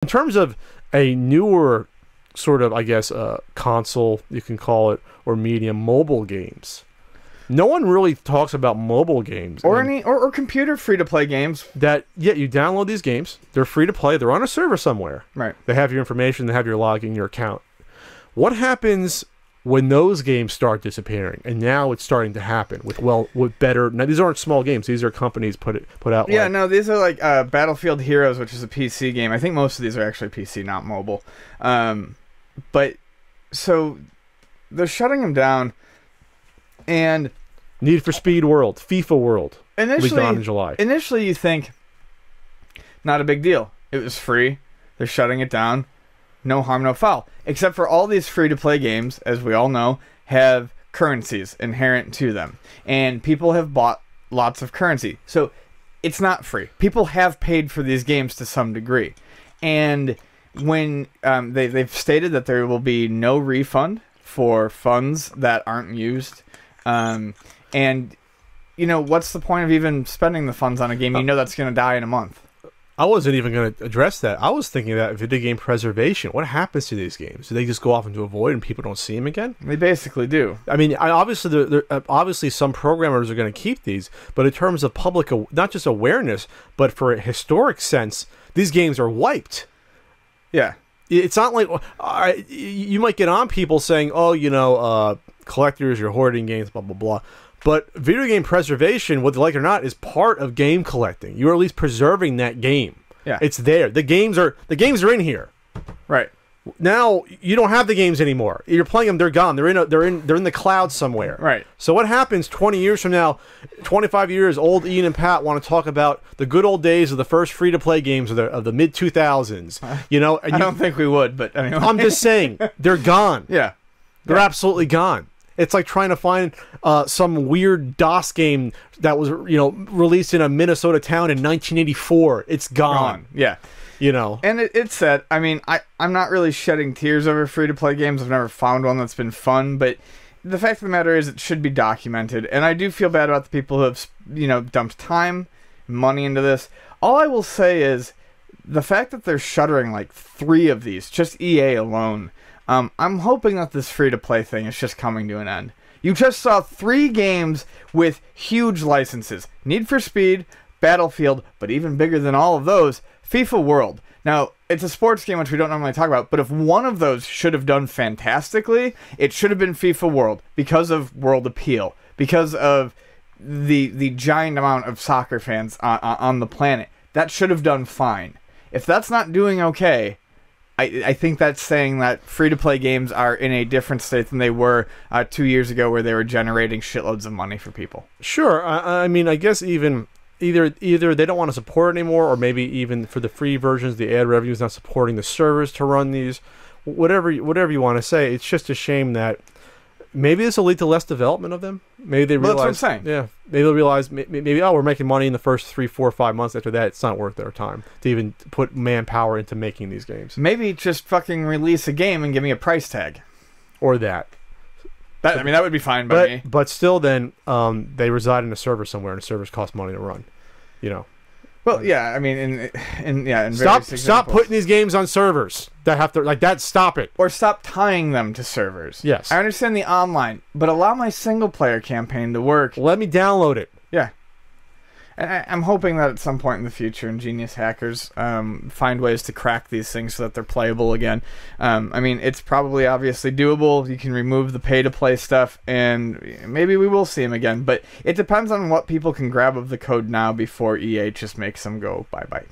In terms of a newer sort of, I guess, console, you can call it, or medium, mobile games. No one really talks about mobile games. Or computer free-to-play games. That, yeah, you download these games. They're free to play. They're on a server somewhere. Right. They have your information. They have your login, your account. What happens when those games start disappearing? And now it's starting to happen with better... Now, these aren't small games. These are companies put out. Yeah, no, these are like Battlefield Heroes, which is a PC game. I think most of these are actually PC, not mobile. But, so, they're shutting them down, and... Need for Speed World, FIFA World, leaked on in July. Initially, you think, not a big deal. It was free. They're shutting it down. No harm, no foul. Except for all these free-to-play games, as we all know, have currencies inherent to them. And people have bought lots of currency. So, it's not free. People have paid for these games to some degree. And when they've stated that there will be no refund for funds that aren't used... And, you know, what's the point of even spending the funds on a game you know that's going to die in a month? I wasn't even going to address that. I was thinking that video game preservation. What happens to these games? Do they just go off into a void and people don't see them again? They basically do. I mean, obviously some programmers are going to keep these, but in terms of public, not just awareness, but for a historic sense, these games are wiped. Yeah. It's not like... you might get on people saying, oh, you know, collectors, you're hoarding games, blah, blah, blah. But video game preservation, whether you like it or not, is part of game collecting. You're at least preserving that game. Yeah. It's there. The games are in here. Right. Now you don't have the games anymore. You're playing them, they're gone. They're in the cloud somewhere. Right. So what happens 20 years from now, 25 years, old Ian and Pat want to talk about the good old days of the first free-to-play games of the mid-2000s. You know, and I don't think we would, but anyway. I'm just saying, they're gone. Yeah. They're absolutely gone. It's like trying to find some weird DOS game that was, you know, released in a Minnesota town in 1984. It's gone. Yeah. You know. And it's sad. I mean, I'm not really shedding tears over free-to-play games. I've never found one that's been fun, but the fact of the matter is it should be documented. And I do feel bad about the people who have, you know, dumped time, money into this. All I will say is the fact that they're shuttering like 3 of these, just EA alone... I'm hoping that this free-to-play thing is just coming to an end. You just saw 3 games with huge licenses. Need for Speed, Battlefield, but even bigger than all of those, FIFA World. Now, it's a sports game which we don't normally talk about, but if one of those should have done fantastically, it should have been FIFA World because of world appeal, because of the giant amount of soccer fans on the planet. That should have done fine. If that's not doing okay... I think that's saying that free-to-play games are in a different state than they were 2 years ago where they were generating shitloads of money for people. Sure. I mean, I guess even either they don't want to support it anymore, or maybe even for the free versions, the ad revenue is not supporting the servers to run these. Whatever you want to say, it's just a shame that maybe this will lead to less development of them. Maybe they realize... Well, that's what I'm saying. Yeah. Maybe they'll realize, maybe, we're making money in the first 3, 4, 5 months. After that, it's not worth their time to even put manpower into making these games. Maybe just fucking release a game and give me a price tag. Or that. I mean, that would be fine by me. But still then, they reside in a server somewhere, and the servers cost money to run. You know. Well, yeah, I mean, in stop putting these games on servers that have to like that. Stop it, or stop tying them to servers. Yes, I understand the online, but allow my single player campaign to work. Let me download it. Yeah, and I'm hoping that at some point in the future, ingenious hackers find ways to crack these things so that they're playable again. I mean, it's probably obviously doable. You can remove the pay-to-play stuff, and maybe we will see them again. But it depends on what people can grab of the code now before EA just makes them go bye-bye.